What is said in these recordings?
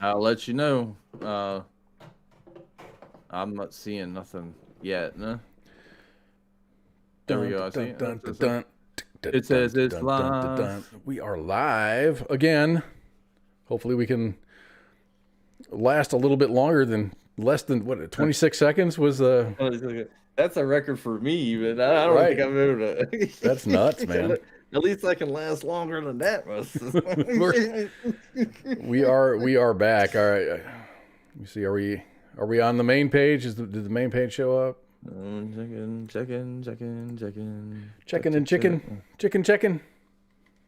I'll let you know. I'm not seeing nothing yet. No. There we Dun, go. I see dun, it. dun, dun, So dun, dun, it dun, says it's dun, dun, dun, dun. live. We are live again. Hopefully, we can last a little bit longer than less than what 26 seconds was the That's a record for me, but I don't think right. I'm able That's nuts, man. to. At least I can last longer than that. We're, we are back. All right. Let me see. Are we on the main page? Did the main page show up? Checking and chicken.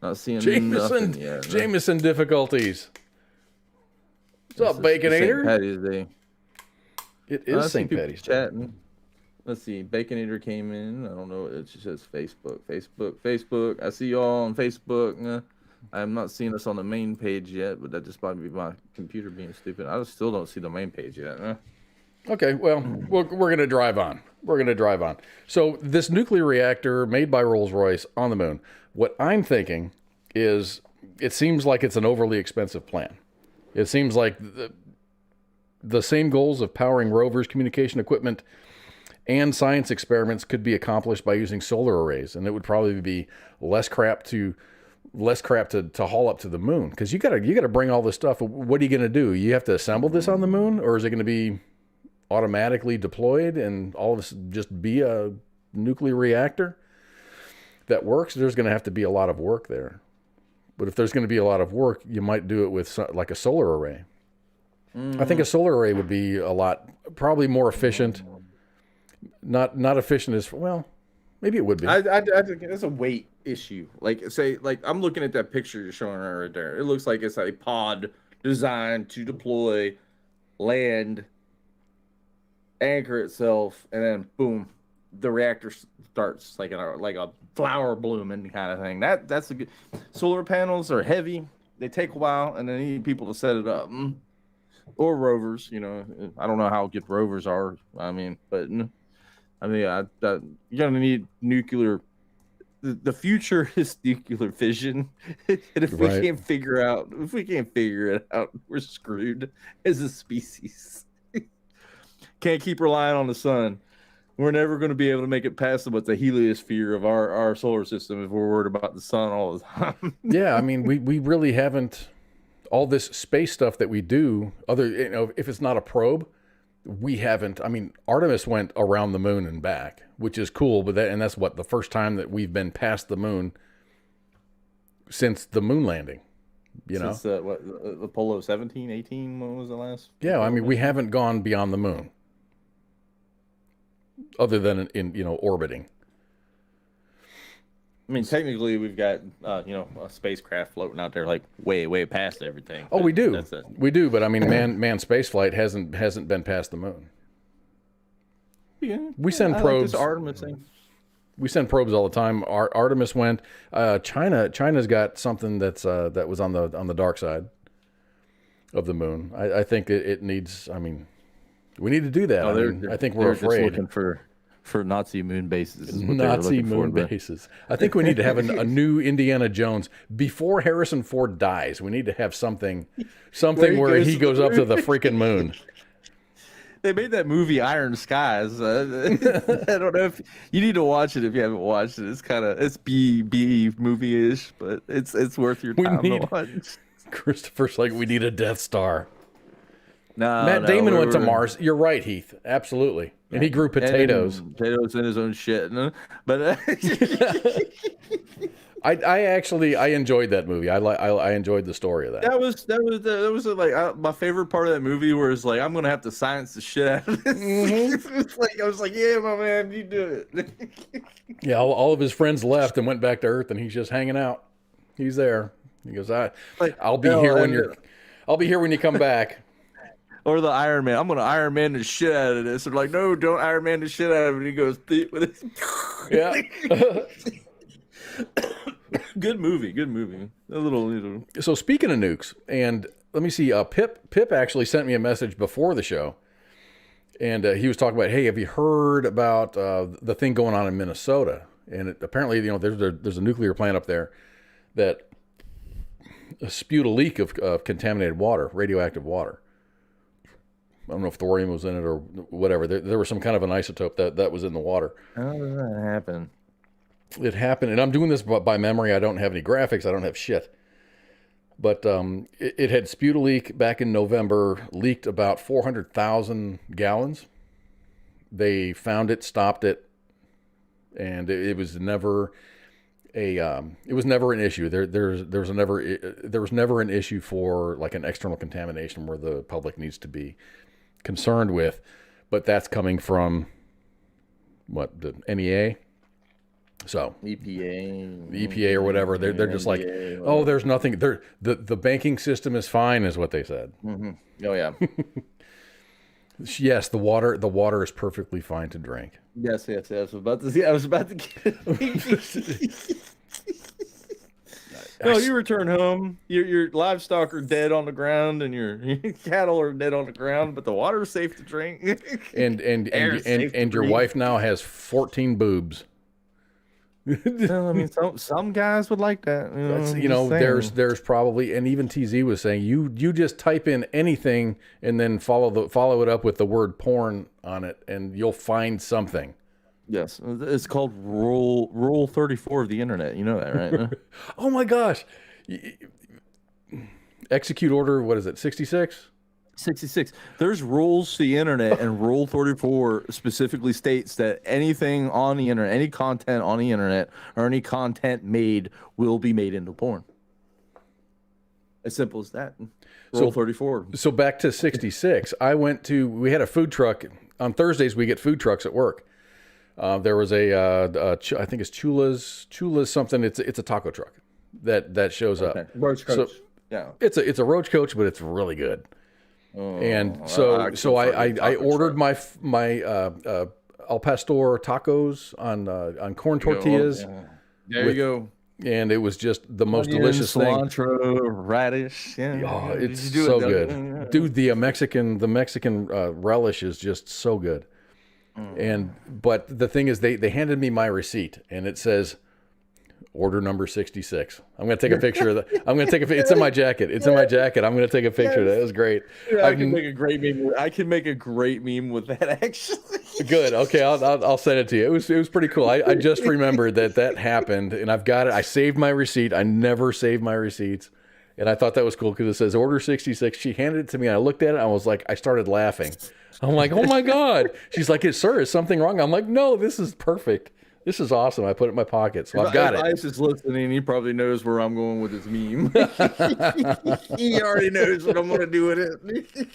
Not seeing Jameson nothing yet. No. Jameson difficulties. What's up, This is St. Baconator? Patty's Day. It I is see St. people Patty's Day. chatting. Let's see. Baconator came in. I don't know. It just says Facebook. I see y'all on Facebook. I'm not seeing us on the main page yet, but that just might be my computer being stupid. I still don't see the main page yet. Okay, well, we're going to drive on. So this nuclear reactor made by Rolls-Royce on the moon, what I'm thinking is it seems like it's an overly expensive plan. It seems like the same goals of powering rovers, communication equipment, and science experiments could be accomplished by using solar arrays, and it would probably be less crap to haul up to the moon, because you gotta bring all this stuff. What are you going to do? You have to assemble this on the moon, or is it going to be automatically deployed and all of this just be a nuclear reactor that works? There's going to have to be a lot of work there. But if there's going to be a lot of work, you might do it with like a solar array. I think a solar array would be probably more efficient. Not efficient as well. Maybe it would be. I think it's a weight issue. Like I'm looking at that picture you're showing right there. It looks like it's a pod designed to deploy, land, anchor itself, and then boom, the reactor starts like a flower blooming kind of thing. That's a good. Solar panels are heavy. They take a while, and they need people to set it up. Or rovers. I don't know how good rovers are. I mean, but you're gonna need nuclear. The future is nuclear fission, and if we can't figure it out, we're screwed as a species. Can't keep relying on the sun. We're never going to be able to make it past what's the heliosphere of our solar system if we're worried about the sun all the time. Yeah, I mean, we really haven't. All this space stuff that we do, if it's not a probe, we haven't. I mean, Artemis went around the moon and back, which is cool, but that's what, the first time that we've been past the moon since the moon landing. Since Apollo 17, 18, when was the last? Yeah, I mean, we haven't gone beyond the moon, other than in orbiting. I mean, technically, we've got a spacecraft floating out there, like way past everything. Oh, we do, but I mean, manned space flight hasn't been past the moon. Yeah, we send probes. Like Artemis thing. We send probes all the time. Artemis went. China's got something that was on the dark side of the moon. I think it needs. I mean, we need to do that. I think we're afraid. Just looking for Nazi moon bases. Nazi moon bases. I think we need to have a new Indiana Jones before Harrison Ford dies. We need to have something where he goes up to the freaking moon. They made that movie Iron Skies. I don't know if you need to watch it if you haven't watched it. It's B movie-ish, but it's worth your time to watch. Christopher's like, we need a Death Star. No, Matt Damon went to Mars. You're right, Heath. Absolutely. And he grew potatoes. Potatoes in his own shit. But I enjoyed that movie. I enjoyed the story of that. That was like my favorite part of that movie, where it's like, I'm gonna have to science the shit out of this. I was like, yeah, my man, you do it. Yeah, all of his friends left and went back to Earth, and he's just hanging out. He's there. He goes, I'll be here when you come back. Or the Iron Man. I'm going to Iron Man the shit out of this. They're like, no, don't Iron Man the shit out of it. He goes, with his... Yeah. Good movie. A little. So speaking of nukes, and let me see, Pip actually sent me a message before the show. And he was talking about, hey, have you heard about the thing going on in Minnesota? And apparently, there's a nuclear plant up there that spewed a leak of contaminated water, radioactive water. I don't know if thorium was in it or whatever. There was some kind of an isotope that was in the water. How did that happen? It happened, and I'm doing this by memory. I don't have any graphics. I don't have shit. But it had spewed a leak back in November, leaked about 400,000 gallons. They found it, stopped it, and it was never an issue. There was never an issue for like an external contamination where the public needs to be concerned with. But that's coming from what, the NEA? So EPA, the EPA or whatever, they're just like, oh, there's nothing. The banking system is fine, is what they said. Mm-hmm. Oh yeah. Yes, the water is perfectly fine to drink. Yes. I was about to get. No, you return home. Your livestock are dead on the ground, and your cattle are dead on the ground. But the water is safe to drink. and your wife now has 14 boobs. Well, I mean, some guys would like that. There's probably, and even TZ was saying, you just type in anything and then follow it up with the word porn on it, and you'll find something. Yes, it's called Rule 34 of the internet. You know that, right? Oh my gosh! Execute order. What is it? 66. 66. There's rules to the internet, and Rule 34 specifically states that anything on the internet, any content on the internet, or any content made will be made into porn. As simple as that. Rule 34. So back to 66. We had a food truck. On Thursdays, we get food trucks at work. There was I think it's Chula's something. It's a taco truck that shows up. Roach Coach. So, yeah. It's a Roach Coach, but it's really good. And so I ordered my al pastor tacos on corn tortillas. There you go. And it was just the most Onion, delicious thing. Cilantro, radish. Yeah. Oh, it's so good, dude. The Mexican relish is just so good. But the thing is, they handed me my receipt, and it says order number 66. I'm going to take a picture of that. It's in my jacket. I'm going to take a picture of that. It was great. Yeah, I can make a great meme. I can make a great meme with that, actually. Good. Okay, I'll send it to you. It was pretty cool. I just remembered that happened, and I've got it. I saved my receipt. I never save my receipts. And I thought that was cool because it says order 66. She handed it to me, and I looked at it, and I was like, I started laughing. I'm like, oh my God. She's like, sir, is something wrong? I'm like, no, this is perfect. This is awesome. I put it in my pocket, so I've got it. If Ice is listening, he probably knows where I'm going with this meme. He already knows what I'm going to do with it.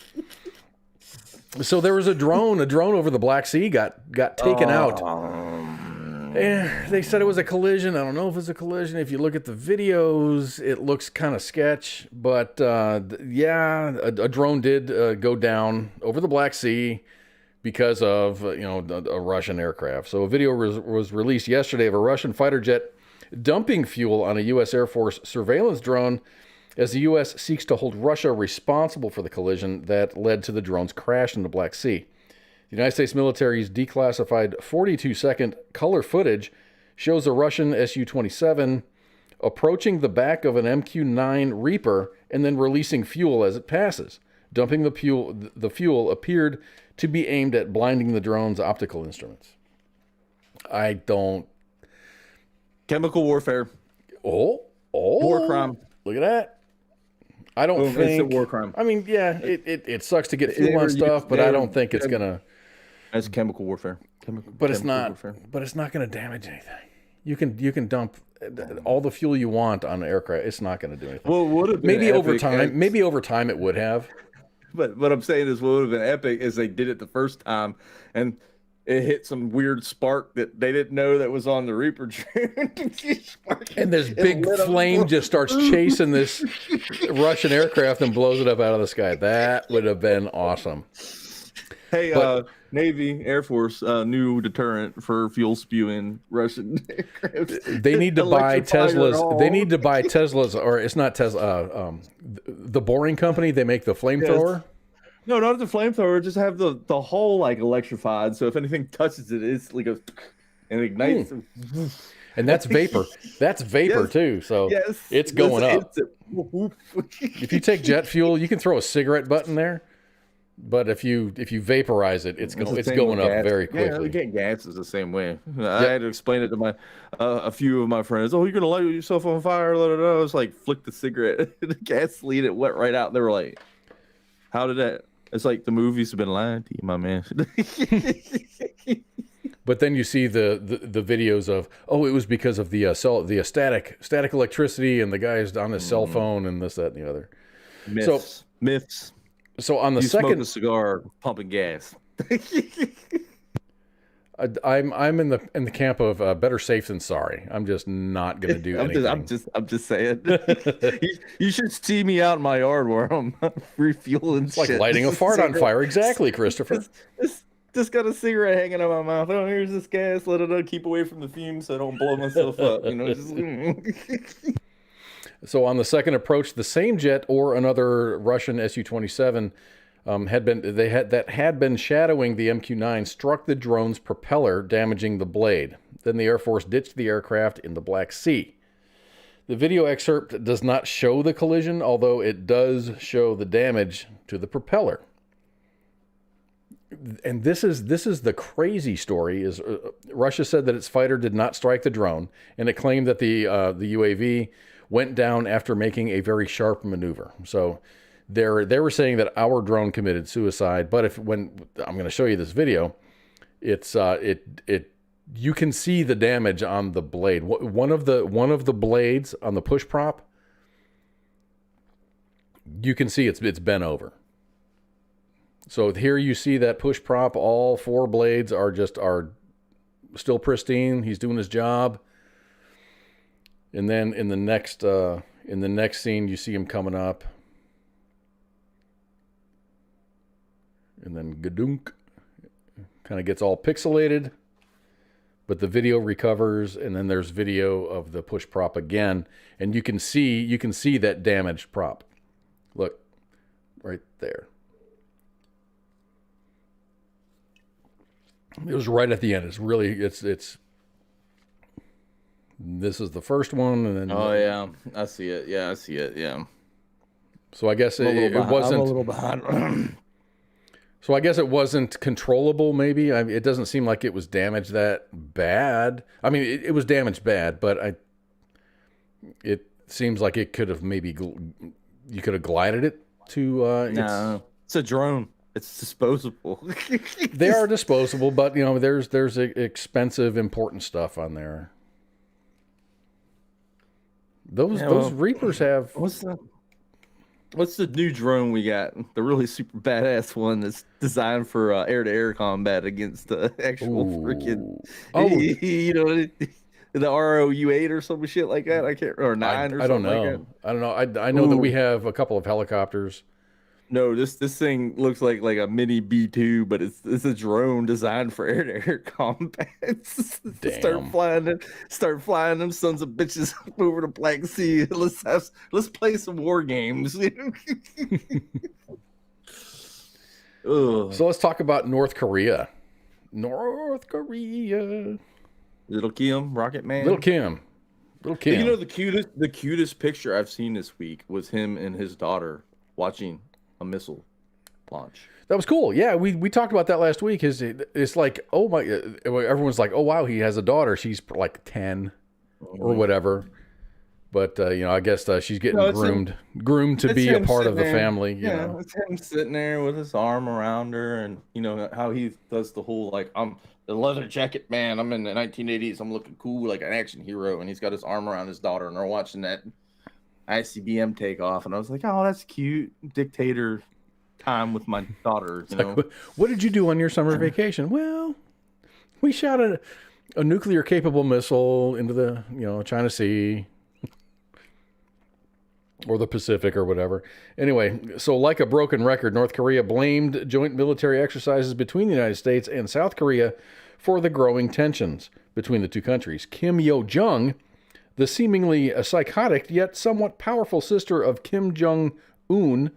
So there was a drone over the Black Sea got taken out. And they said it was a collision. I don't know if it's a collision. If you look at the videos, it looks kind of sketch. But yeah, a drone did go down over the Black Sea because of a Russian aircraft. So a video was released yesterday of a Russian fighter jet dumping fuel on a U.S. Air Force surveillance drone as the U.S. seeks to hold Russia responsible for the collision that led to the drone's crash in the Black Sea. The United States military's declassified 42-second color footage shows a Russian Su-27 approaching the back of an MQ-9 Reaper and then releasing fuel as it passes. Dumping the fuel appeared to be aimed at blinding the drone's optical instruments. Chemical warfare. Oh, War crime. Look at that. I don't think it's a war crime. I mean, yeah, it sucks to get fuel on stuff, but I don't think it's gonna. That's chemical warfare. It's not going to damage anything. You can dump all the fuel you want on an aircraft. It's not going to do anything. Well, would have maybe over time it would have. But what I'm saying is, what would have been epic is they did it the first time, and it hit some weird spark that they didn't know that was on the Reaper drone. And this big flame just starts chasing this Russian aircraft and blows it up out of the sky. That would have been awesome. Hey, Navy, Air Force, new deterrent for fuel spewing Russian aircraft. They need to buy Teslas. They need to buy Teslas, or it's not Tesla. The Boring Company. They make the flamethrower. Yes. No, not the flamethrower. Just have the hull like electrified, so if anything touches it, it's like and ignites. And that's vapor. That's vapor Yes. too. So Yes, it's going up. Whoop. If you take jet fuel, you can throw a cigarette butt in there. But if you vaporize it, it's going up very quickly. Yeah, gas is the same way. I Yep. had to explain it to my a few of my friends. Oh, you're gonna light yourself on fire? I was like, flick the cigarette, the gasoline, it went right out. They were like, "How did that?" It's like the movies have been lying to you, my man. But then you see the videos of, oh, it was because of the static electricity and the guy's on his cell phone and this, that, and the other. Myths. So on the You second, smoke a cigar, pumping gas. I'm in the camp of better safe than sorry. I'm just not going to do anything. I'm just saying. you should see me out in my yard where I'm refueling. It's like lighting a fart on fire. Exactly, Christopher. Just got a cigarette hanging out of my mouth. Oh, here's this gas. Let it keep away from the fumes so I don't blow myself up. You know. So on the second approach, the same jet or another Russian Su-27 had been shadowing the MQ-9 struck the drone's propeller, damaging the blade. Then the Air Force ditched the aircraft in the Black Sea. The video excerpt does not show the collision, although it does show the damage to the propeller. And this is the crazy story. Is Russia said that its fighter did not strike the drone, and it claimed that the UAV went down after making a very sharp maneuver. So they were saying that our drone committed suicide. But when I'm going to show you this video, it's you can see the damage on the blade. One of the blades on the push prop, you can see it's bent over. So here you see that push prop. All four blades are still pristine. He's doing his job. And then in the next scene, you see him coming up, and then gadunk, kind of gets all pixelated, but the video recovers, and then there's video of the push prop again, and you can see that damaged prop. Look, right there. It was right at the end. It's. This is the first one, and then yeah, I see it. Yeah, I see it. Yeah. So I guess it wasn't. I'm a little behind. So I guess it wasn't controllable. Maybe it doesn't seem like it was damaged that bad. I mean, it was damaged bad, but it seems like it could have maybe you could have glided it to. No, it's a drone. It's disposable. They are disposable, but there's expensive, important stuff on there. Those Reapers have. What's the new drone we got? The really super badass one that's designed for air-to-air combat against actual freaking. Oh, the ROU-8 or some shit like that. I can't or 9 or I don't something know. like that. I don't know. I know that we have a couple of helicopters. No, this thing looks like a mini B2, but it's a drone designed for air-to-air combat. Damn. Start flying them sons of bitches over the Black Sea. Let's play some war games. So let's talk about North Korea. North Korea. Little Kim, Rocket Man. Little Kim. The cutest picture I've seen this week was him and his daughter watching a missile launch. That was cool. Yeah, we talked about that last week. It's like, oh my, everyone's like, oh wow, he has a daughter. She's like 10 or whatever. But I guess she's getting groomed to be a part of the family. You know, it's him sitting there with his arm around her, and how he does the whole like, I'm the leather jacket man. I'm in the 1980s. I'm looking cool like an action hero, and he's got his arm around his daughter, and they're watching that ICBM take off, and I was like, oh, that's cute. Dictator time with my daughter. Like, what did you do on your summer vacation? Well, we shot a nuclear capable missile into the China Sea or the Pacific or whatever. Anyway, so like a broken record, North Korea blamed joint military exercises between the United States and South Korea for the growing tensions between the two countries. Kim Yo-jong, the seemingly psychotic yet somewhat powerful sister of Kim Jong-un,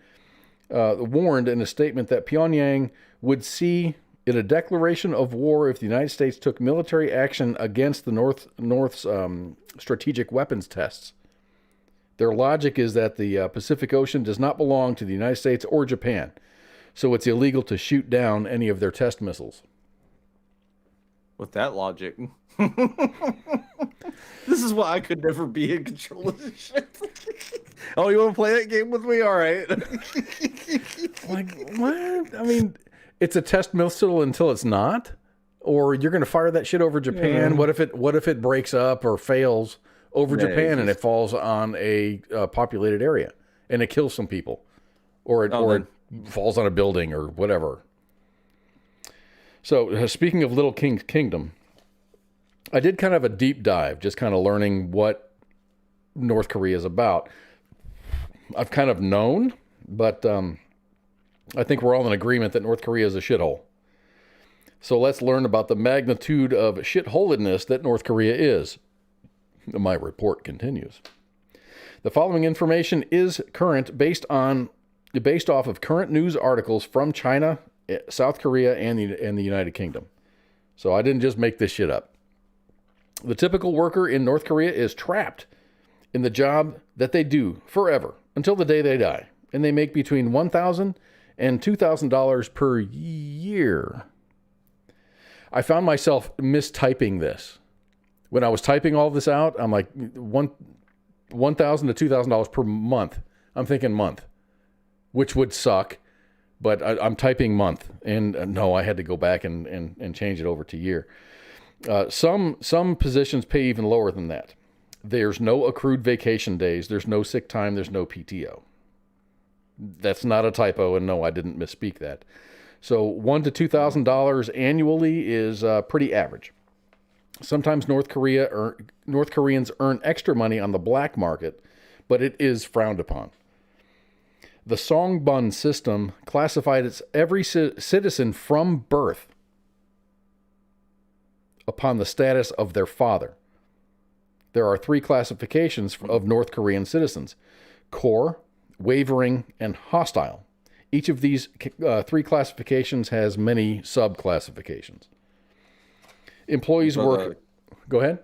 warned in a statement that Pyongyang would see in a declaration of war if the United States took military action against the North's strategic weapons tests. Their logic is that the Pacific Ocean does not belong to the United States or Japan, so it's illegal to shoot down any of their test missiles. With that logic, this is why I could never be in control of this shit. Oh, you want to play that game with me? All right. Like, what? I mean, it's a test missile until it's not, or you're going to fire that shit over Japan. Yeah. What if it breaks up or fails over Japan and it falls on a populated area and it kills some people, or it falls on a building or whatever. So speaking of Little King's Kingdom, I did kind of a deep dive, just kind of learning what North Korea is about. I've kind of known, but I think we're all in agreement that North Korea is a shithole. So let's learn about the magnitude of shitholedness that North Korea is. My report continues. The following information is current based off of current news articles from China, South Korea, and the United Kingdom. So I didn't just make this shit up. The typical worker in North Korea is trapped in the job that they do forever until the day they die. And they make between $1,000 and $2,000 per year. I found myself mistyping this. When I was typing all this out, I'm like, $1,000 to $2,000 per month. I'm thinking month, which would suck, but I'm typing month. And no, I had to go back and change it over to year. Some positions pay even lower than that. There's no accrued vacation days. There's no sick time. There's no PTO. That's not a typo, and no, I didn't misspeak that. So $1,000 to $2,000 annually is pretty average. Sometimes North Koreans earn extra money on the black market, but it is frowned upon. The Songbun system classified every citizen from birth upon the status of their father. There are 3 classifications of North Korean citizens: core, wavering, and hostile. Each of these 3 classifications has many sub-classifications. Employees work... Go ahead.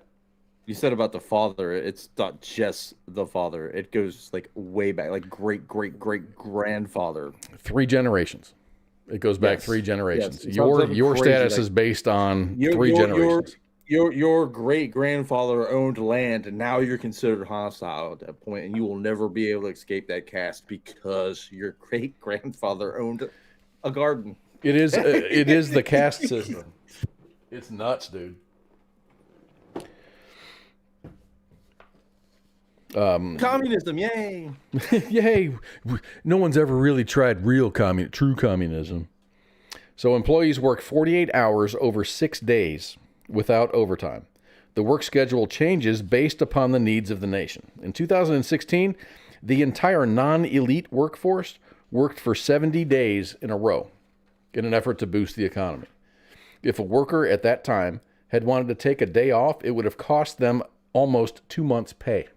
You said about the father, it's not just the father. It goes like way back, like great-great-great-grandfather. 3 generations. It goes back 3 generations. Yes. Your status is based on 3 generations. Your great-grandfather owned land, and now you're considered hostile at that point, and you will never be able to escape that caste because your great-grandfather owned a garden. It is the caste system. It's nuts, dude. Communism, yay! Yay! No one's ever really tried true communism. So employees work 48 hours over 6 days without overtime. The work schedule changes based upon the needs of the nation. In 2016, the entire non-elite workforce worked for 70 days in a row in an effort to boost the economy. If a worker at that time had wanted to take a day off, it would have cost them almost 2 months' pay.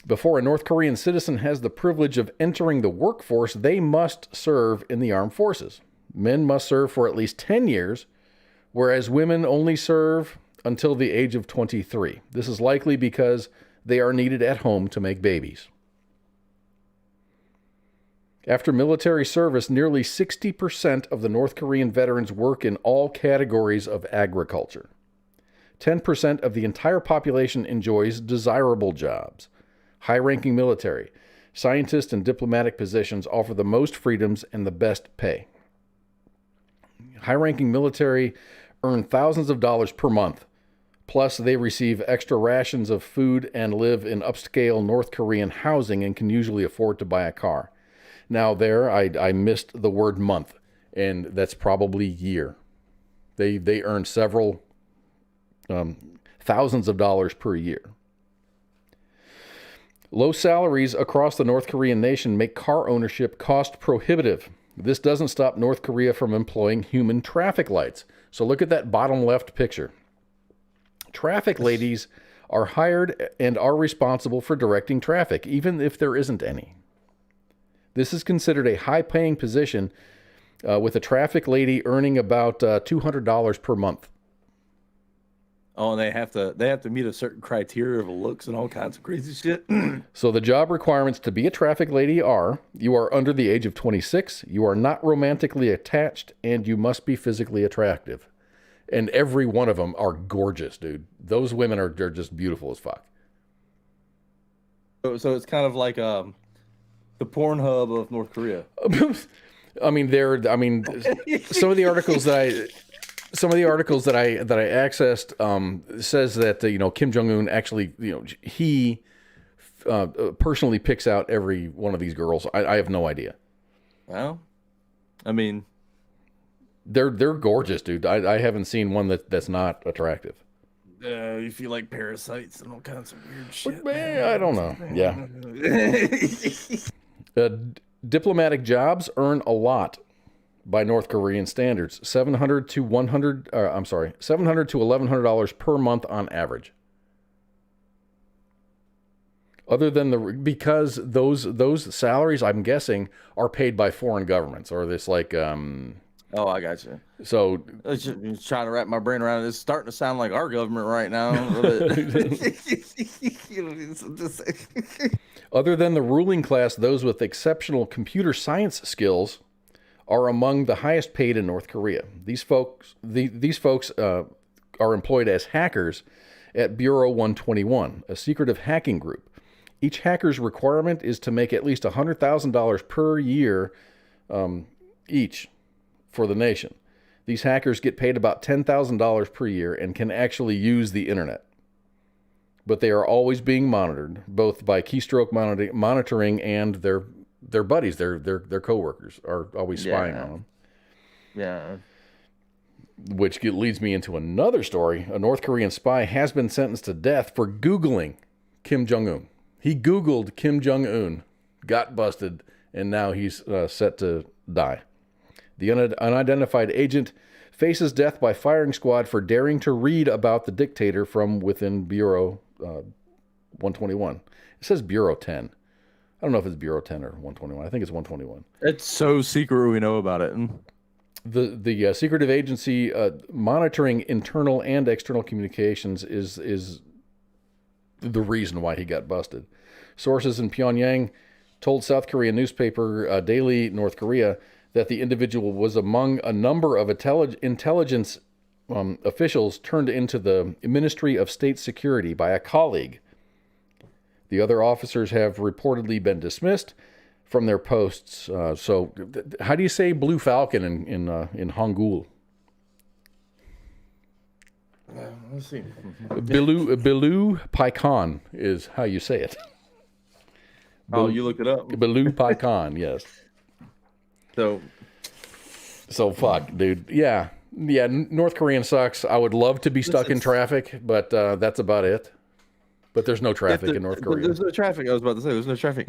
Before a North Korean citizen has the privilege of entering the workforce, they must serve in the armed forces. Men must serve for at least 10 years, whereas women only serve until the age of 23. This is likely because they are needed at home to make babies. After military service, nearly 60% of the North Korean veterans work in all categories of agriculture. 10% of the entire population enjoys desirable jobs. High-ranking military, scientist, and diplomatic positions offer the most freedoms and the best pay. High-ranking military earn thousands of dollars per month. Plus, they receive extra rations of food and live in upscale North Korean housing and can usually afford to buy a car. Now there, I missed the word month, and that's probably year. They earn several thousands of dollars per year. Low salaries across the North Korean nation make car ownership cost prohibitive. This doesn't stop North Korea from employing human traffic lights. So look at that bottom left picture. Traffic ladies are hired and are responsible for directing traffic, even if there isn't any. This is considered a high-paying position with a traffic lady earning about $200 per month. Oh, and they have to meet a certain criteria of looks and all kinds of crazy shit. So the job requirements to be a traffic lady are: you are under the age of 26, you are not romantically attached, and you must be physically attractive. And every one of them are gorgeous, dude. Those women they're just beautiful as fuck. So it's kind of like the Pornhub of North Korea. I mean, some of the articles that I accessed says that Kim Jong-un actually he personally picks out every one of these girls. I have no idea. Well, I mean, they're gorgeous, dude. I haven't seen one that's not attractive. You feel like parasites and all kinds of weird shit. I don't know. Yeah. Diplomatic jobs earn a lot by North Korean standards. $700 to $1,100 per month on average. Other than because those salaries, I'm guessing, are paid by foreign governments, or this like Oh, I got you. So I was just trying to wrap my brain around it. It's starting to sound like our government right now. Other than the ruling class, those with exceptional computer science skills are among the highest paid in North Korea. These folks are employed as hackers at Bureau 121, a secretive hacking group. Each hacker's requirement is to make at least $100,000 per year each for the nation. These hackers get paid about $10,000 per year and can actually use the internet. But they are always being monitored, both by keystroke monitoring and their buddies, their coworkers are always spying on them. Yeah. Which leads me into another story. A North Korean spy has been sentenced to death for Googling Kim Jong-un. He Googled Kim Jong-un, got busted, and now he's set to die. The unidentified agent faces death by firing squad for daring to read about the dictator from within Bureau 121. It says Bureau 10. I don't know if it's Bureau 10 or 121. I think it's 121. It's so secret we know about it. The secretive agency monitoring internal and external communications is the reason why he got busted. Sources in Pyongyang told South Korean newspaper Daily North Korea that the individual was among a number of intelligence officials turned into the Ministry of State Security by a colleague. The other officers have reportedly been dismissed from their posts. So, how do you say Blue Falcon in Hangul? Let's see. Bilu Paikon is how you say it. You look it up. Bilu Paikon, yes. So fuck, dude. Yeah. North Korean sucks. I would love to be stuck in traffic, but that's about it. But there's no traffic in North Korea. There's no traffic. I was about to say there's no traffic.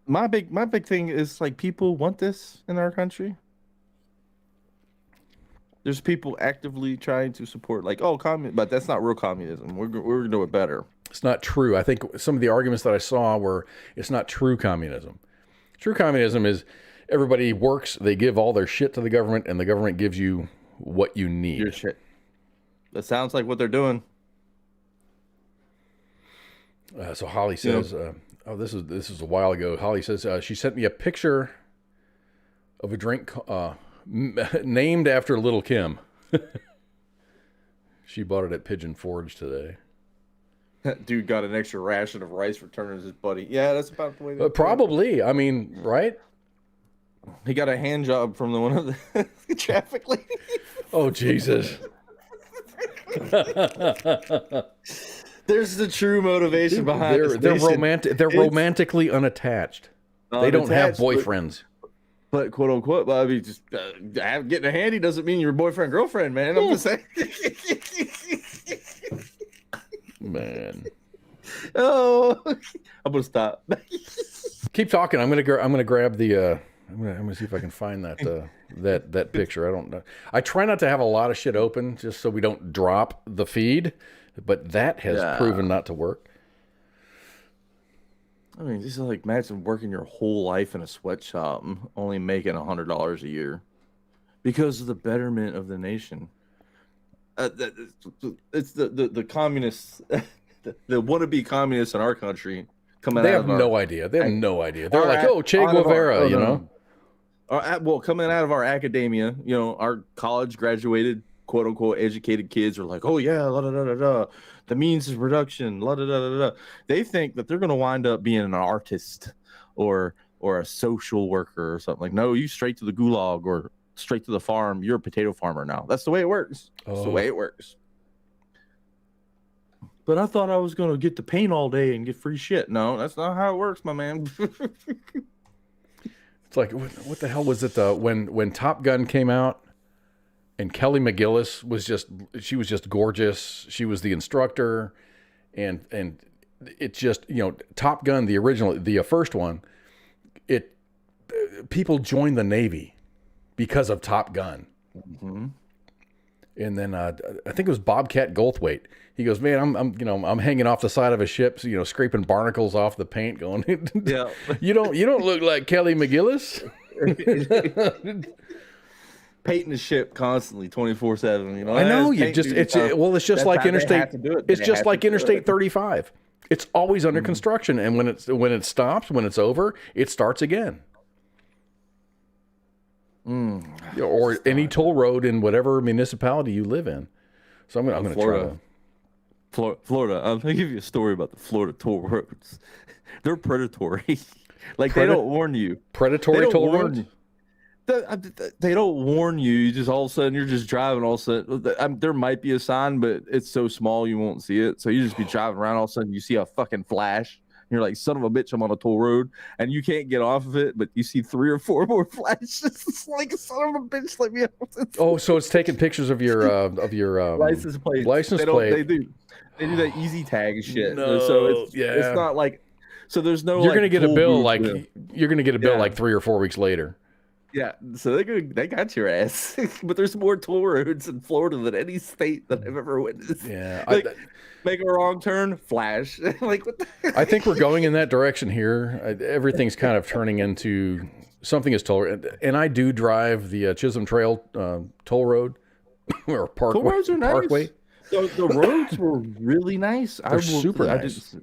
My big thing is like people want this in our country. There's people actively trying to support but that's not real communism. We're gonna do it better. It's not true. I think some of the arguments that I saw were it's not true communism. True communism is everybody works, they give all their shit to the government, and the government gives you what you need. Your shit. That sounds like what they're doing. So Holly says, this is a while ago. Holly says she sent me a picture of a drink named after Little Kim. She bought it at Pigeon Forge today. That dude got an extra ration of rice for turning his buddy. Yeah, that's about the way. Probably. I mean, right? He got a hand job from one of the traffic ladies. Oh, Jesus. There's the true motivation behind it. They're romantically unattached. They don't have boyfriends. But quote unquote, I mean, just getting a handy doesn't mean you're boyfriend girlfriend, man. I'm just saying. Man. Oh, I'm gonna stop. Keep talking. I'm gonna grab the. I'm gonna see if I can find that picture. I don't know. I try not to have a lot of shit open just so we don't drop the feed, but that has proven not to work. I mean, this is like imagine working your whole life in a sweatshop and only making $100 a year because of the betterment of the nation. It's the communists, the wannabe communists in our country coming They out have of our no idea. They have no idea. They're our like, oh, Che out of our, Guevara, oh, you no, know? well, coming out of our academia, our college graduated, quote unquote, educated kids are like, oh yeah, la da da da da. The means of production, la da da da da. They think that they're gonna wind up being an artist or a social worker or something. Like, no, you straight to the gulag or straight to the farm. You're a potato farmer now. That's the way it works. That's the way it works. But I thought I was gonna get to paint all day and get free shit. No, that's not how it works, my man. It's like, what the hell was it? When Top Gun came out, and Kelly McGillis was just gorgeous. She was the instructor, and it just Top Gun, the original, the first one, people joined the Navy because of Top Gun. Mm-hmm. And then I think it was Bobcat Goldthwait. He goes, man, I'm hanging off the side of a ship, scraping barnacles off the paint, going, yeah, you don't look like Kelly McGillis. Painting the ship constantly 24/7, I know it's just like Interstate. It's just like Interstate 35. It's always under construction, and when it stops, when it's over, it starts again. Or any toll road in whatever municipality you live in. So I'm going to try. Florida. I'm going to give you a story about the Florida toll roads. They're predatory. Like they don't warn you. Predatory toll roads. They don't warn you. You just all of a sudden you're just driving. All of a sudden, there might be a sign, but it's so small you won't see it. So you just be driving around. All of a sudden you see a fucking flash. And you're like, son of a bitch, I'm on a toll road, and you can't get off of it. But you see 3 or 4 more flashes. It's like, son of a bitch, let me out. Oh, so it's taking pictures of your license plate. They do that easy tag shit. No, so it's not like. So there's no. You're gonna get a bill like you're gonna get a bill like 3 or 4 weeks later. Yeah, so they got your ass. But there's more toll roads in Florida than any state that I've ever witnessed. Yeah, make a wrong turn, flash. Like what? I think we're going in that direction here. Everything's kind of turning into something is toll. And I do drive the Chisholm Trail toll road or Parkway. Toll roads are nice. Parkway. The roads were really nice. They're super nice.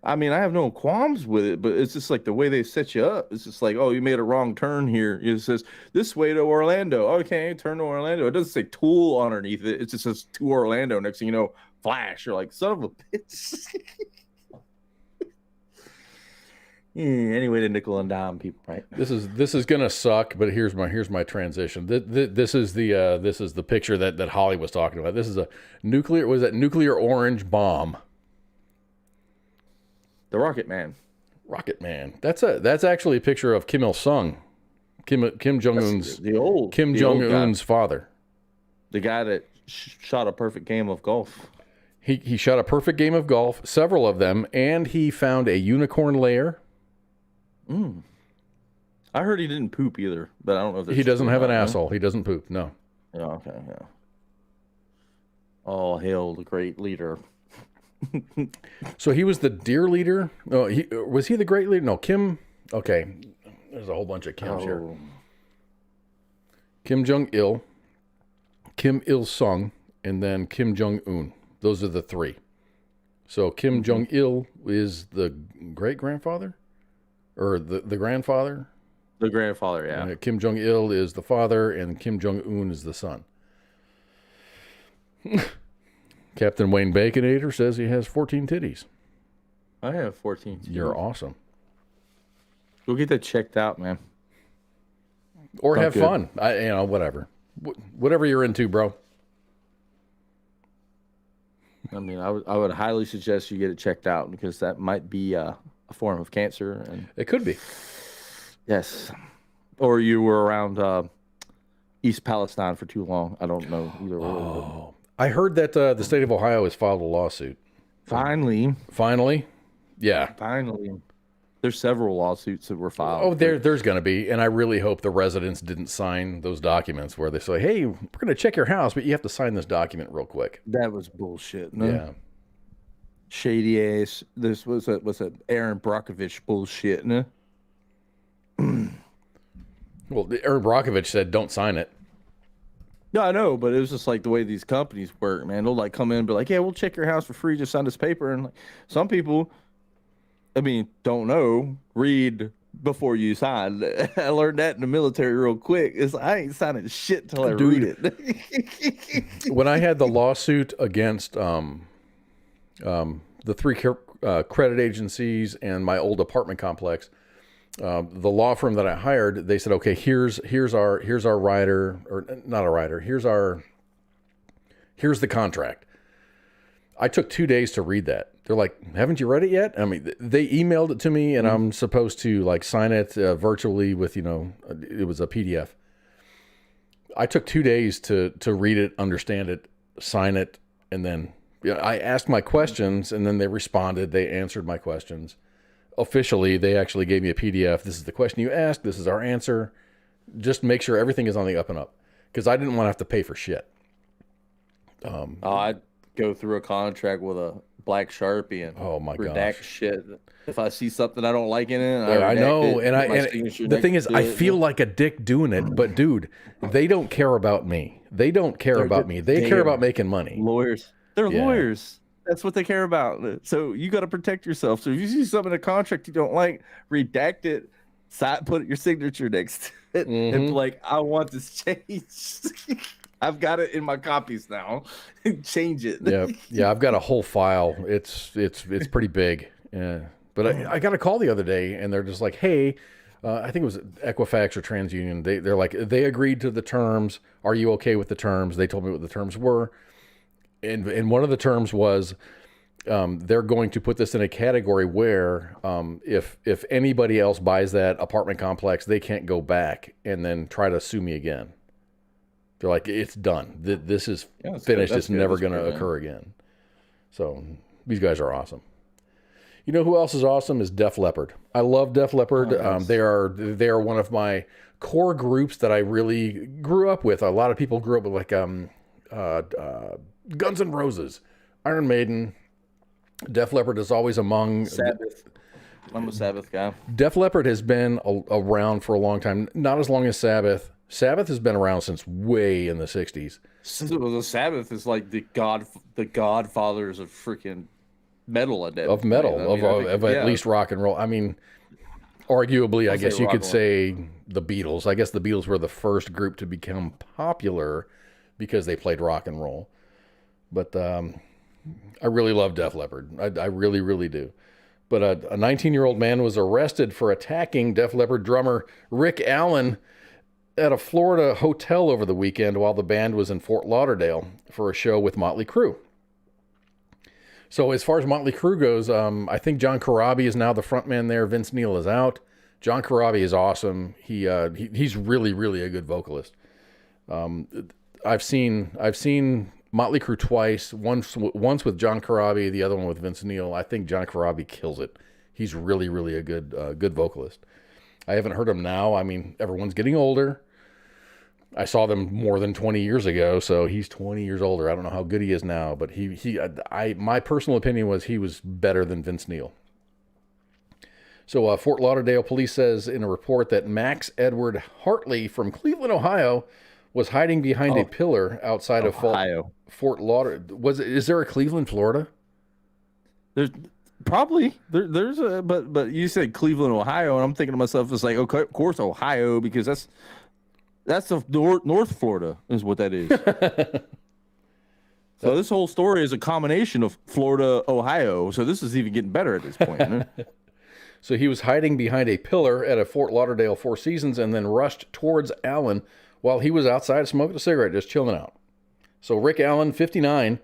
I mean, I have no qualms with it, but it's just like the way they set you up. It's just like, oh, you made a wrong turn here. It says this way to Orlando. Okay, turn to Orlando. It doesn't say Tool underneath it. It just says to Orlando. Next thing you know, flash. You're like, son of a bitch. Anyway, to nickel and dime people, right? This is gonna suck, but here's my transition. This is the picture that Holly was talking about. This is a nuclear orange bomb. The Rocket Man. Rocket Man. That's actually a picture of Kim Il Sung, Kim Jong Un's Kim Jong Un's father. The guy that shot a perfect game of golf. He shot a perfect game of golf, several of them, and he found a unicorn lair. I heard he didn't poop either, but I don't know if he doesn't have an asshole. He doesn't poop. No. Yeah. Okay. Yeah. All hail the great leader. So he was the deer leader. Oh, was he the great leader? No, Kim. Okay, there's a whole bunch of Kims here. Kim Jong Il, Kim Il Sung, and then Kim Jong Un. Those are the 3. So Kim Jong Il is the great grandfather, or the grandfather. The grandfather, yeah. And Kim Jong Il is the father, and Kim Jong Un is the son. Captain Wayne Baconator says he has 14 titties. I have 14 titties. You're awesome. Go get that checked out, man. Or have fun. Whatever. Whatever you're into, bro. I mean, I would highly suggest you get it checked out because that might be a form of cancer. And it could be. Yes. Or you were around East Palestine for too long. I don't know either way. Oh. I heard that the state of Ohio has filed a lawsuit. Finally? Yeah. Finally. There's several lawsuits that were filed. Oh, there's going to be, and I really hope the residents didn't sign those documents where they say, hey, we're going to check your house, but you have to sign this document real quick. That was bullshit. No? Yeah. shady ass. This was a Aaron Brockovich bullshit. No? Well, Aaron Brockovich said, "Don't sign it." No, I know, but it was just like the way these companies work, man. They'll like come in and be like, "Yeah, we'll check your house for free. Just sign this paper." And like, some people, I mean, don't know. Read before you sign. I learned that in the military real quick. It's like, I ain't signing shit till I read it. When I had the lawsuit against the three credit agencies and my old apartment complex, the law firm that I hired, they said, "Okay, here's our rider, or not a rider. Here's the contract." I took 2 days to read that. They're like, "Haven't you read it yet?" I mean, they emailed it to me, and I'm supposed to like sign it virtually with, it was a PDF. I took 2 days to read it, understand it, sign it, and then I asked my questions, and then they responded. They answered my questions. Officially, they actually gave me a PDF. This is the question you asked. This is our answer. Just make sure everything is on the up and up, because I didn't want to have to pay for shit. I'd go through a contract with a black Sharpie and redact shit. If I see something I don't like in it, I know. And the thing is, I feel like a dick doing it, but dude, they don't care about me. They don't care about me. They care about making money. Lawyers. They're lawyers. That's what they care about. So you got to protect yourself. So if you see something in a contract you don't like, redact it, put your signature next to it, and be like, "I want this changed." I've got it in my copies now. Change it. Yeah. I've got a whole file. It's pretty big. Yeah. But I got a call the other day, and they're just like, "Hey, I think it was Equifax or TransUnion. They're like, they agreed to the terms. Are you okay with the terms?" They told me what the terms were. And one of the terms was they're going to put this in a category where if anybody else buys that apartment complex, they can't go back and then try to sue me again. They're like, "It's done. This is finished. It's never going to occur again." So these guys are awesome. You know who else is awesome is Def Leppard. I love Def Leppard. Oh, nice. They are one of my core groups that I really grew up with. A lot of people grew up with Guns N' Roses, Iron Maiden. Def Leppard is always among Sabbath. I'm a Sabbath guy. Def Leppard has been around for a long time. Not as long as Sabbath. Sabbath has been around since way in the 60s. The Sabbath is like the godfathers of freaking metal at that of metal, of at least rock and roll. I mean, arguably, I guess you could say the Beatles. I guess the Beatles were the first group to become popular because they played rock and roll. But I really love Def Leppard. I really, really do. But a 19-year-old man was arrested for attacking Def Leppard drummer Rick Allen at a Florida hotel over the weekend while the band was in Fort Lauderdale for a show with Motley Crue. So as far as Motley Crue goes, I think John Corabi is now the frontman there. Vince Neil is out. John Corabi is awesome. He's really, really a good vocalist. I've seen Motley Crue twice. Once with John Corabi, the other one with Vince Neil. I think John Corabi kills it. He's really, really a good vocalist. I haven't heard him now. I mean, everyone's getting older. I saw them more than 20 years ago, so he's 20 years older. I don't know how good he is now, but my personal opinion was he was better than Vince Neil. So Fort Lauderdale police says in a report that Max Edward Hartley from Cleveland, Ohio, was hiding behind a pillar outside of Fort Lauderdale. Is there a Cleveland, Florida? There's probably there's a but you said Cleveland, Ohio, and I'm thinking to myself, it's like, okay, of course Ohio, because that's the North Florida is what that is. So this whole story is a combination of Florida, Ohio. So this is even getting better at this point. Huh? So he was hiding behind a pillar at a Fort Lauderdale Four Seasons and then rushed towards Allen while he was outside smoking a cigarette, just chilling out. So Rick Allen, 59,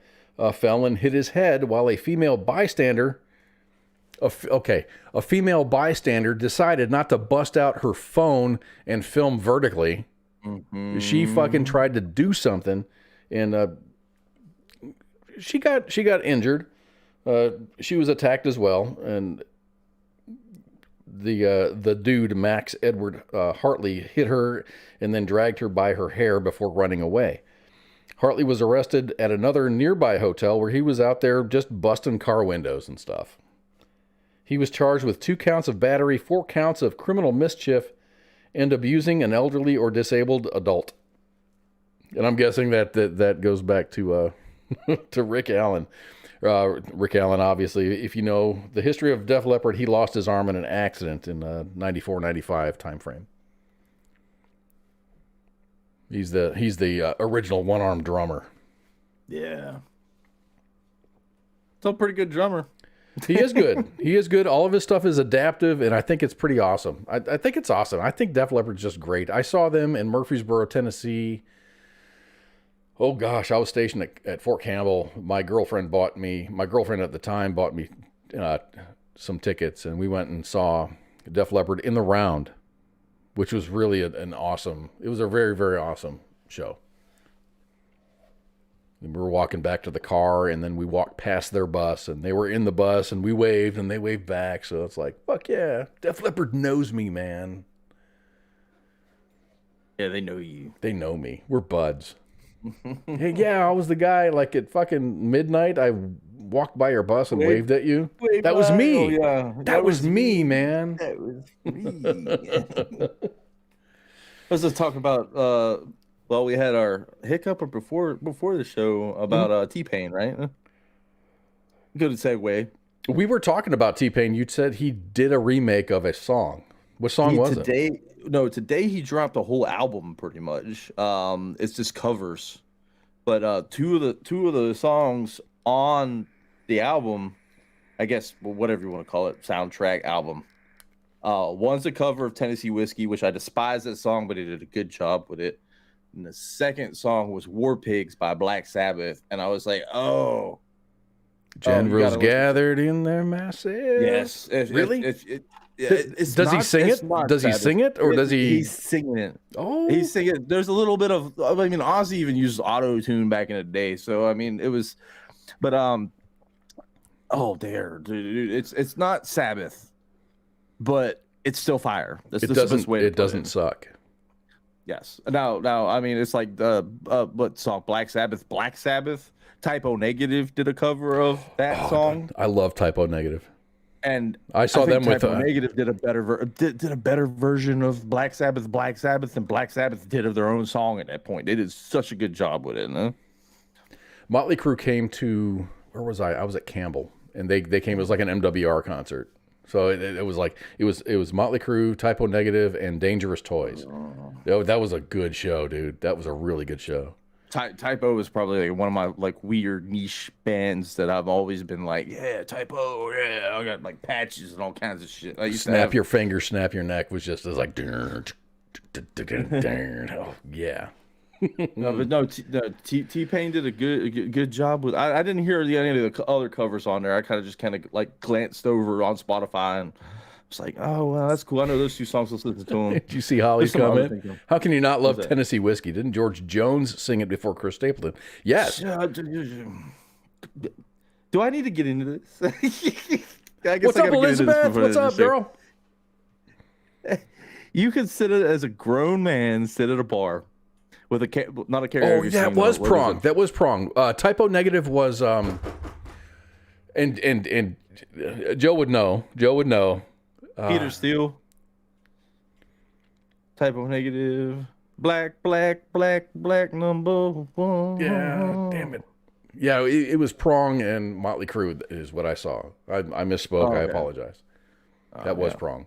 fell and hit his head while a female bystander decided not to bust out her phone and film vertically. Mm-hmm. She fucking tried to do something, and she got injured. She was attacked as well, and the dude, Max Edward Hartley, hit her and then dragged her by her hair before running away. Hartley was arrested at another nearby hotel where he was out there just busting car windows and stuff. He was charged with 2 counts of battery, 4 counts of criminal mischief, and abusing an elderly or disabled adult. And I'm guessing that goes back to to Rick Allen. Rick Allen, obviously, if you know the history of Def Leppard, he lost his arm in an accident in 94, 95 time frame. He's the original one-armed drummer. Yeah. Still a pretty good drummer. He is good. He is good. All of his stuff is adaptive, and I think it's pretty awesome. I think it's awesome. I think Def Leppard's just great. I saw them in Murfreesboro, Tennessee. Oh, gosh, I was stationed at Fort Campbell. My girlfriend at the time bought me some tickets, and we went and saw Def Leppard in the Round, which was really it was a very, very awesome show. And we were walking back to the car, and then we walked past their bus, and they were in the bus, and we waved, and they waved back. So it's like, fuck yeah, Def Leppard knows me, man. Yeah, they know you. They know me. We're buds. Hey, yeah, I was the guy, like, at fucking midnight, I walked by your bus and waved at you. That was me. Oh, yeah. That was me, man. That was me. I was just talking about, we had our hiccup before the show about T-Pain, right? Good segue. We were talking about T-Pain. You said he did a remake of a song. What song was it? Today he dropped a whole album pretty much. It's just covers. But two of the songs on the album, I guess whatever you want to call it, soundtrack album. One's a cover of Tennessee Whiskey, which I despise that song, but he did a good job with it. And the second song was War Pigs by Black Sabbath, and I was like, oh. Generals gathered in their masses. Yes. Really? Does he sing it? Does he sing it, or does he? He's singing it. Oh, he's singing it. There's a little bit of. I mean, Ozzy even used auto tune back in the day, so I mean, it was. But oh, dude, it's not Sabbath, but it's still fire. That's the simplest way. It doesn't suck. Yes. Now, I mean, it's like what song? Black Sabbath. Black Sabbath. Typo Negative did a cover of that song. God, I love Typo Negative. And I saw them with Negative did a better version of Black Sabbath, and Black Sabbath did of their own song at that point. They did such a good job with it. Huh? Motley Crue came to, where was I? I was at Campbell, and they came. It was like an MWR concert. So it was like it was Motley Crue, Typo Negative, and Dangerous Toys. That was a good show, dude. That was a really good show. Typo is probably like one of my like weird niche bands that I've always been like, yeah, Typo, yeah. I got like patches and all kinds of shit. I used Snap Your Finger, Snap Your Neck was just like, oh yeah. No, T-Pain did a good job with. I didn't hear any of the other covers on there. I kind of like glanced over on Spotify and. It's like, oh, well, that's cool. I know those 2 songs. Let's listen to them. Did you see Holly's comment? How can you not love Tennessee Whiskey? Didn't George Jones sing it before Chris Stapleton? Yes. Do I need to get into this? I guess What's up, Elizabeth? What's up, girl? You could sit as a grown man, sit at a bar with not a karaoke. Oh, that was prong. That was prong. Typo Negative was and Joe would know. Peter Steele. Typo Negative. Black number 1. Yeah, damn it. Yeah, it was Prong and Motley Crue is what I saw. I misspoke. Okay. I apologize. That was Prong.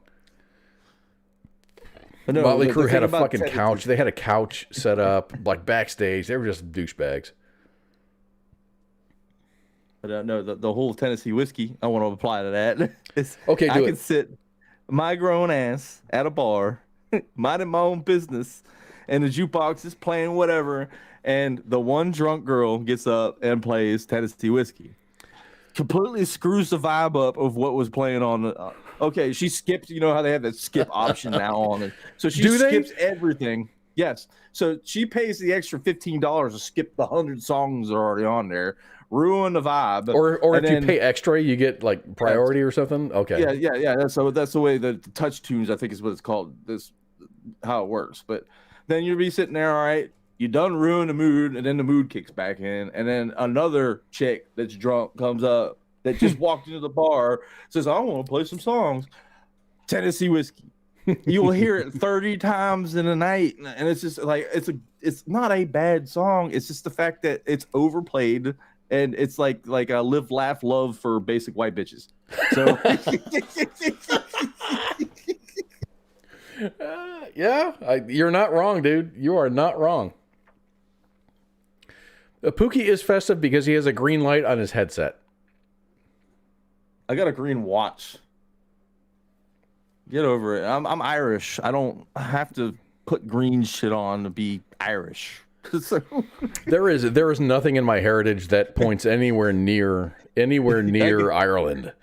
No, Motley Crue had a fucking couch. They had a couch set up like backstage. They were just douchebags. But no, the whole Tennessee Whiskey, I want to apply to that. Okay, I can sit my grown ass at a bar, minding my own business, and the jukebox is playing whatever, and the one drunk girl gets up and plays Tennessee Whiskey. Completely screws the vibe up of what was playing on. Okay, she skips. You know how they have that skip option now on it, so she skips everything. Yes, so she pays the extra $15 to skip the 100 songs that are already on there. Ruin the vibe, or if you pay extra, you get like priority or something. Okay, yeah. That's the way the touch tunes, I think, is what it's called. This how it works. But then you'll be sitting there, all right. you done ruin the mood, and then the mood kicks back in, and then another chick that's drunk comes up that just walked into the bar, says, I want to play some songs. Tennessee Whiskey. You will hear it 30 times in a night, and it's just like it's not a bad song. It's just the fact that it's overplayed, and it's like a live, laugh, love for basic white bitches. So you're not wrong, dude. You are not wrong. Pookie is festive because he has a green light on his headset. I got a green watch. Get over it. I'm Irish. I don't have to put green shit on to be Irish. So. There is nothing in my heritage that points anywhere near Ireland.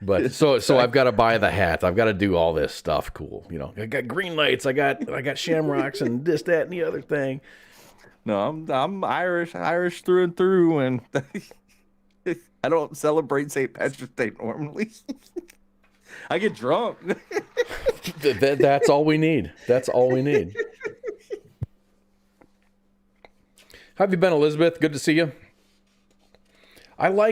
But so I've got to buy the hat. I've got to do all this stuff. Cool. You know, I got green lights. I got shamrocks and this, that, and the other thing. No, I'm Irish through and through, and I don't celebrate St. Patrick's Day normally. I get drunk. That's all we need. That's all we need. How have you been, Elizabeth? Good to see you. I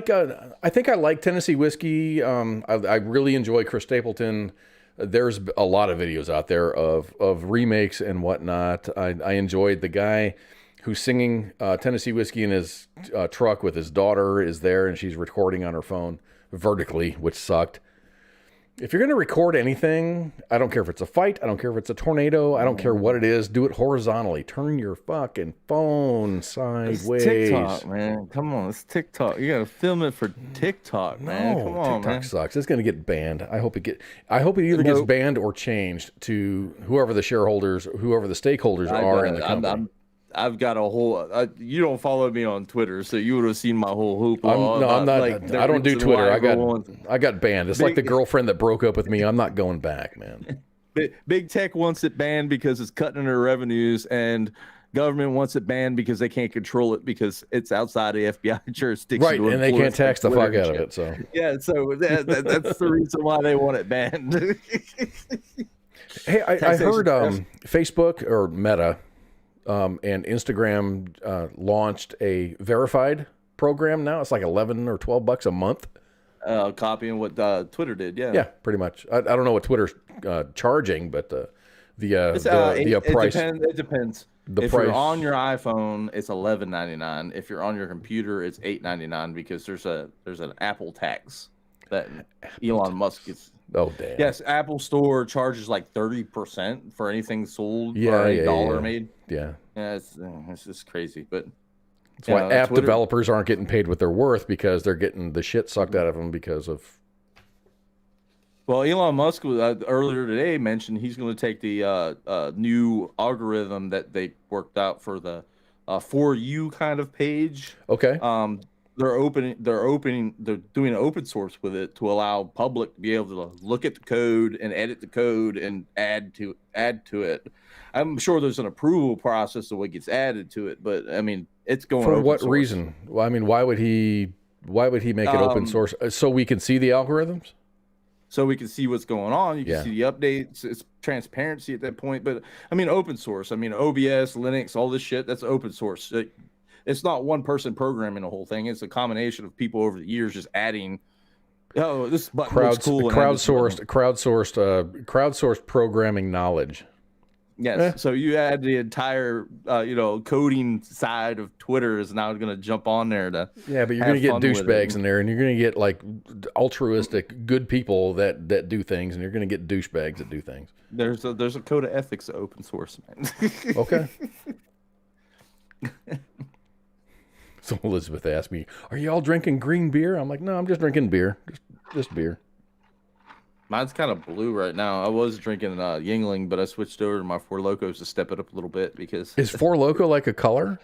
think I like Tennessee Whiskey. I really enjoy Chris Stapleton. There's a lot of videos out there of remakes and whatnot. I enjoyed the guy who's singing Tennessee Whiskey in his truck with his daughter is there, and she's recording on her phone vertically, which sucked. If you're going to record anything, I don't care if it's a fight, I don't care if it's a tornado, I don't care what it is, do it horizontally. Turn your fucking phone sideways. It's TikTok, man. Come on, it's TikTok. You got to film it for TikTok, man. Come on, TikTok man. sucks. It's going to get banned. I hope it either gets banned or changed to whoever the stakeholders are in the company. I've got a whole. You don't follow me on Twitter, so you would have seen my whole hoopla. I'm not. Like, I don't do Twitter. I got banned. It's like the girlfriend that broke up with me. I'm not going back, man. Big tech wants it banned because it's cutting their revenues, and government wants it banned because they can't control it because it's outside the FBI jurisdiction. Right, and they can't tax the fuck out of it. So yeah, so that's the reason why they want it banned. Hey, I heard Facebook or Meta. And Instagram launched a verified program now. It's like $11 or $12 a month. Copying what Twitter did, yeah. Yeah, pretty much. I don't know what Twitter's charging, but the price. It depends. If you're on your iPhone, it's $11.99. If you're on your computer, it's $8.99 because there's an Apple tax that Elon Musk is. Oh damn! Yes, Apple Store charges like 30% for anything sold or a dollar made. Yeah, it's just crazy. But that's why app developers aren't getting paid what they're worth because they're getting the shit sucked out of them because of. Well, Elon Musk earlier today mentioned he's going to take the new algorithm that they worked out for the For You kind of page. Okay. They're doing an open source with it to allow public to be able to look at the code and edit the code and add to it. I'm sure there's an approval process of what gets added to it, but I mean, it's going for open what source. reason? Well, I mean, why would he make it open source so we can see the algorithms? So we can see what's going on. You can see the updates. It's transparency at that point. But I mean, open source. I mean, OBS, Linux, all this shit. That's open source. It's not one person programming the whole thing. It's a combination of people over the years just adding. Oh, this button looks cool. Crowdsourced programming knowledge. Yes. So you add the entire, coding side of Twitter is now going to jump on there to. Yeah, but you're going to get douchebags in there, and you're going to get like altruistic, good people that do things, and you're going to get douchebags that do things. There's a code of ethics of open source, man. Okay. So Elizabeth asked me, "Are you all drinking green beer?" I'm like, "No, I'm just drinking beer, just beer." Mine's kind of blue right now. I was drinking Yingling, but I switched over to my Four Locos to step it up a little bit because. Is Four Loko like a color?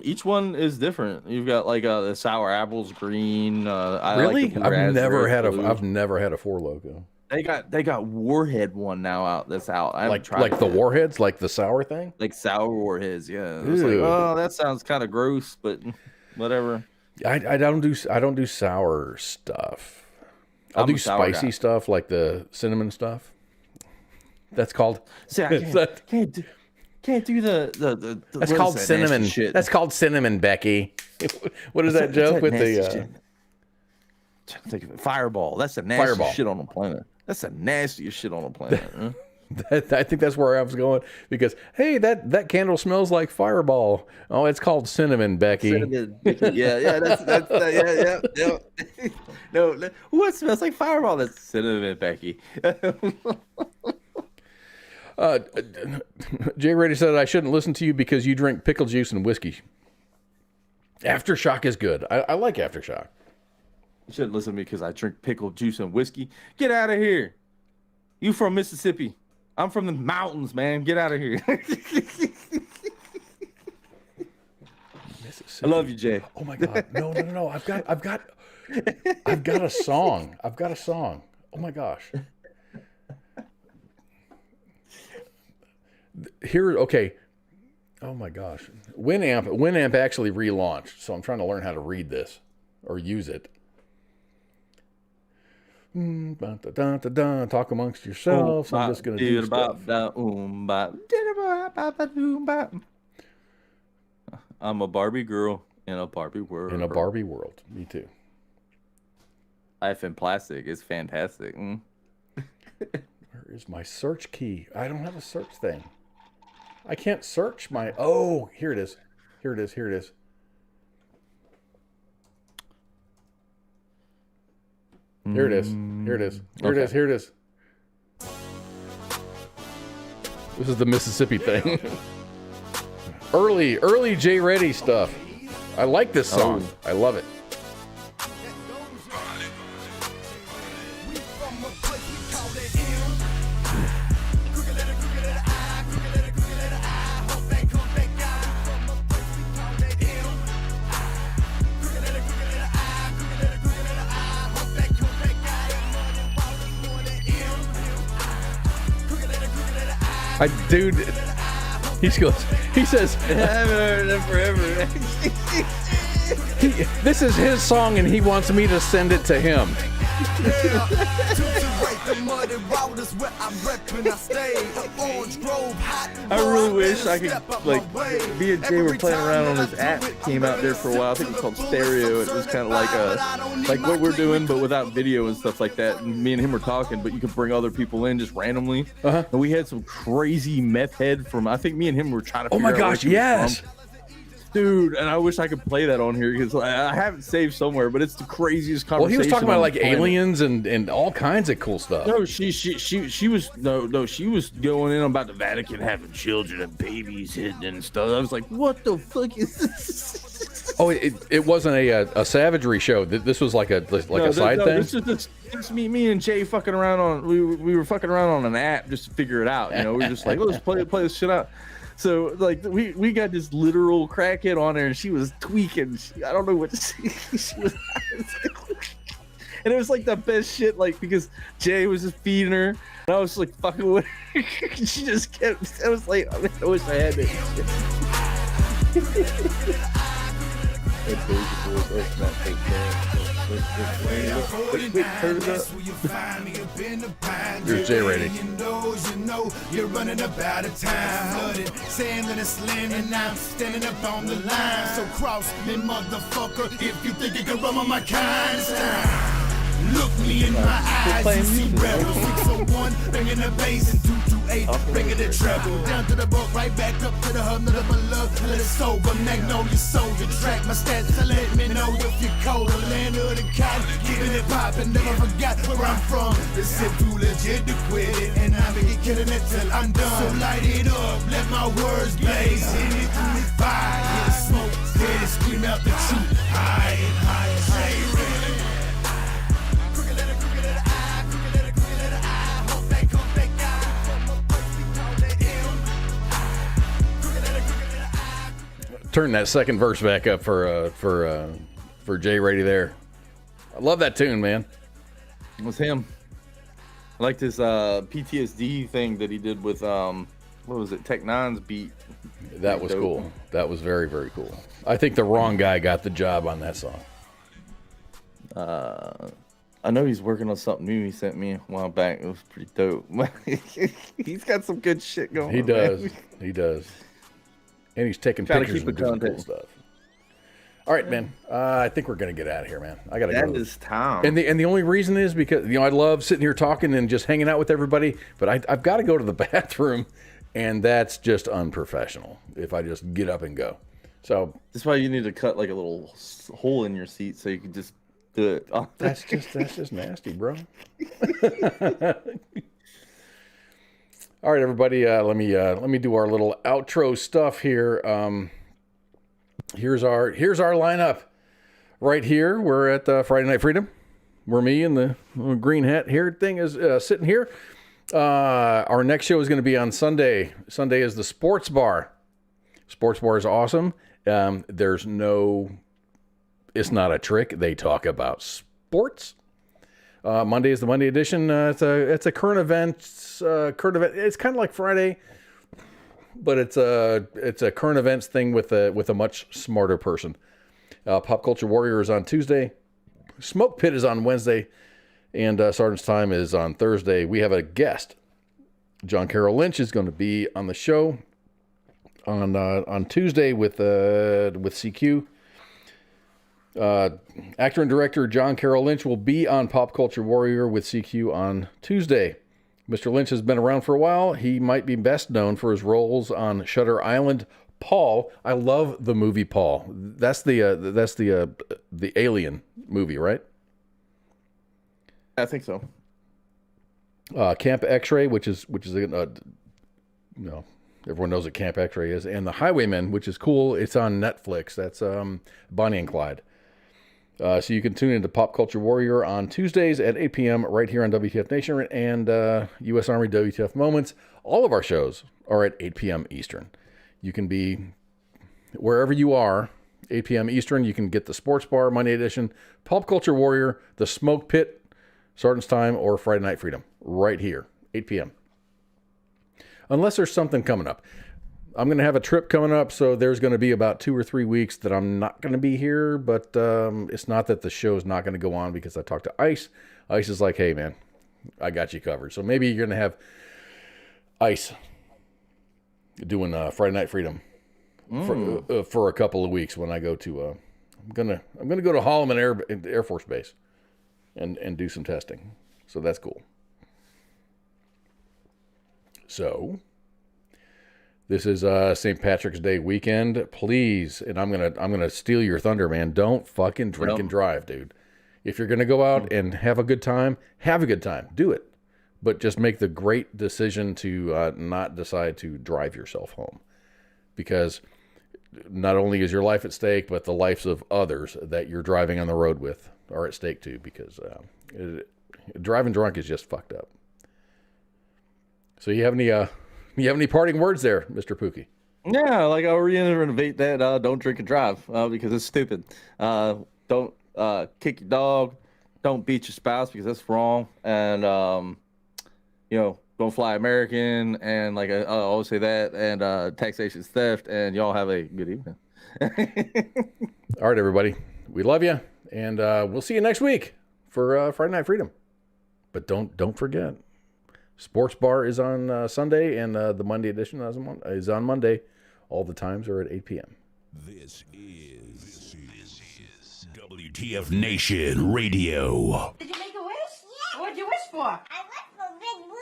Each one is different. You've got like the sour apples green. Really? Like I've never had a Four Loko. They got Warhead one now out. That's out. I haven't tried like the Warheads, like the sour thing. Like sour Warheads, yeah. It was like, oh, that sounds kind of gross, but whatever. I don't do sour stuff. I'll do spicy stuff like the cinnamon stuff. That's called. See, Can't do the That's what called is that nasty cinnamon. shit? That's called cinnamon, Becky. What is that joke with the Think of it. Fireball? That's the nastiest Fireball. shit on the planet. That's the nastiest shit on the planet. Huh? I think that's where I was going because hey, that candle smells like Fireball. Oh, it's called cinnamon, Becky. Cinnamon. Yeah. That's yeah. No. What smells like Fireball? That's cinnamon, Becky. Jay Rady said I shouldn't listen to you because you drink pickle juice and whiskey. Aftershock is good. I like Aftershock. You shouldn't listen to me because I drink pickle juice and whiskey. Get out of here. You from Mississippi? I'm from the mountains, man. Get out of here. I love you, Jay. Oh my God! No! I've got a song. Oh my gosh! Okay. Oh my gosh! Winamp actually relaunched, so I'm trying to learn how to read this or use it. Talk amongst yourselves. I'm just gonna do stuff. I'm a Barbie girl in a Barbie world. In a Barbie world. Me too. Life in plastic is fantastic. Where is my search key? I don't have a search thing. I can't search my... Oh, here it is. Here it is. This is the Mississippi thing. Early Jay Reddy stuff. I like this song. I love it. Dude, he says, I haven't heard it forever. This is his song and he wants me to send it to him. I really wish I could, like, me and Jay were playing around on this app that came out there for a while. I think it was called Stereo. It was kind of like what we're doing, but without video and stuff like that. And me and him were talking, but you could bring other people in just randomly. And we had some crazy meth head from, I think me and him were trying to figure out where he was from. Dude, and I wish I could play that on here because I have it saved somewhere, but it's the craziest conversation. Well, he was talking about like aliens and all kinds of cool stuff. No, she was she was going in about the Vatican having children and babies hidden and stuff. I was like, what the fuck is this? Oh, it wasn't a savagery show. This was like a side thing. This is me and Jay fucking around on. We were fucking around on an app just to figure it out. You know, we were just like, let's play this shit out. So, like, we got this literal crackhead on there, and she was tweaking. I don't know what to say. She was, and it was, like, the best shit, like, because Jay was just feeding her, and I was, like, fucking with her. She just kept, I was like, I wish I had it. Here's Jay Rady. You're running up out of time. Flooded, sand and slim, and I'm standing up on the line. So cross me, motherfucker, if you think you can run on my kind. It's time. Look me in my eyes and see rebel 601, bringing the bass and 228, bringing the treble. Down to the boat, right back up to the hub, of my love, let it sober. Magnolia soldier, track my stats to let me know if you're cold. The land of the cotton, keeping it poppin', never forgot where I'm from. It's too legit to quit it, and I'll be killing it till I'm done. So light it up, let my words blaze, hit it through the fire, hit the smoke, hit it, scream out the truth, high and high, Jay Rady. Turn that second verse back up for Jay Rady there. I love that tune, man. It was him. I liked his PTSD thing that he did with what was it, Tech Nine's beat. That was cool. That was very, very cool. I think the wrong guy got the job on that song. I know he's working on something new. He sent me a while back. It was pretty dope. He's got some good shit going. He on, does. man. He does. And he's taking Gotta pictures keep and it doing cool content. stuff. All right, man. I think we're gonna get out of here, man. I gotta That go. is time. And the only reason is because I love sitting here talking and just hanging out with everybody, but I've got to go to the bathroom, and that's just unprofessional if I just get up and go. So That's why you need to cut like a little hole in your seat so you can just do it. that's just nasty, bro. All right, everybody. Let me do our little outro stuff here. Here's our lineup right here. We're at Friday Night Freedom. We're me and the little green hat here thing is sitting here. Our next show is going to be on Sunday. Sunday is the Sports Bar. Sports Bar is awesome. It's not a trick. They talk about sports. Monday is the Monday edition. It's a current event. It's kind of like Friday, but it's a current events thing with a much smarter person. Pop Culture Warrior is on Tuesday. Smoke Pit is on Wednesday, and Sergeant's Time is on Thursday. We have a guest. John Carroll Lynch is going to be on the show on Tuesday with CQ. Actor and director John Carroll Lynch will be on Pop Culture Warrior with CQ on Tuesday. Mr. Lynch has been around for a while. He might be best known for his roles on Shutter Island. Paul, I love the movie Paul. That's the Alien movie, right? I think so. Camp X-Ray, which is everyone knows what Camp X-Ray is, and The Highwaymen, which is cool. It's on Netflix. That's Bonnie and Clyde. So you can tune into Pop Culture Warrior on Tuesdays at 8 p.m. right here on WTF Nation and U.S. Army WTF Moments. All of our shows are at 8 p.m. Eastern. You can be wherever you are, 8 p.m. Eastern. You can get the Sports Bar, Monday edition, Pop Culture Warrior, the Smoke Pit, Sergeant's Time, or Friday Night Freedom right here, 8 p.m. Unless there's something coming up. I'm going to have a trip coming up, so there's going to be about 2 or 3 weeks that I'm not going to be here, but it's not that the show's not going to go on because I talked to Ice. Ice is like, hey, man, I got you covered. So maybe you're going to have Ice doing Friday Night Freedom for a couple of weeks when I go to I'm gonna go to Holloman Air Force Base and do some testing. So that's cool. So this is St. Patrick's Day weekend. Please, and I'm gonna steal your thunder, man. Don't fucking drink and drive, dude. If you're gonna go out and have a good time, do it. But just make the great decision to not decide to drive yourself home, because not only is your life at stake, but the lives of others that you're driving on the road with are at stake too. Because driving drunk is just fucked up. So you have any parting words there, Mr. Pookie? Yeah, like I'll reiterate that. Don't drink and drive because it's stupid. Don't kick your dog. Don't beat your spouse because that's wrong. And don't fly American, and like I always say that, and taxation theft, and y'all have a good evening. All right, everybody. We love you, and we'll see you next week for Friday Night Freedom. But don't forget, Sports Bar is on Sunday, and the Monday edition is on Monday. All the times are at 8 p.m. This is WTF Nation Radio. Did you make a wish? Yeah. What'd you wish for? I went for big movies.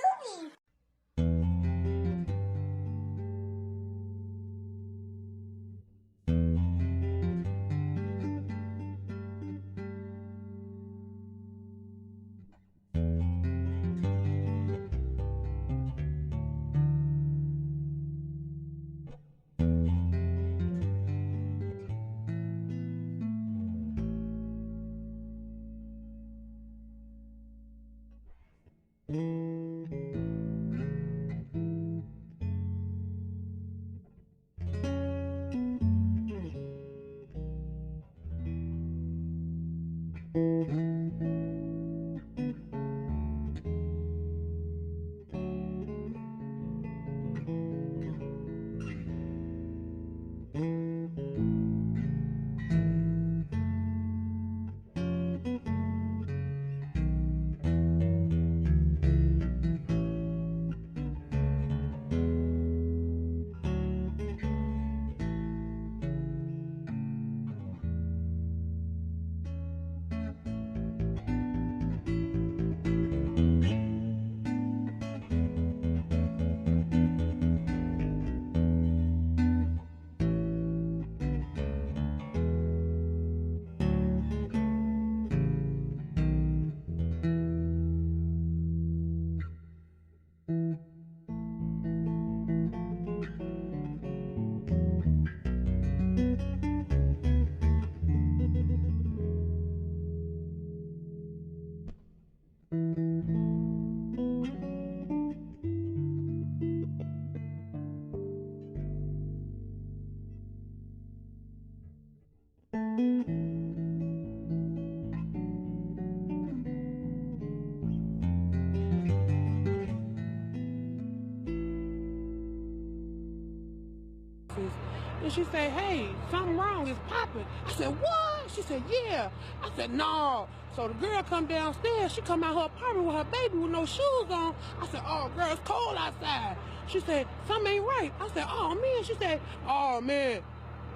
And she said, hey, something wrong, it's popping. I said, what? She said, yeah. I said, no. So the girl come downstairs, she come out her apartment with her baby with no shoes on. I said, oh, girl, it's cold outside. She said, something ain't right. I said, oh, man. She said, oh, man,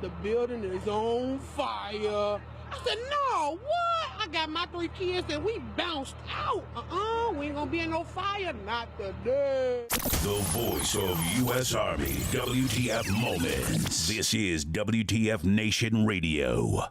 the building is on fire. I said, no, what? I got my 3 kids and we bounced out. We ain't gonna be in no fire, not today. The voice of U.S. Army, WTF Moments. This is WTF Nation Radio.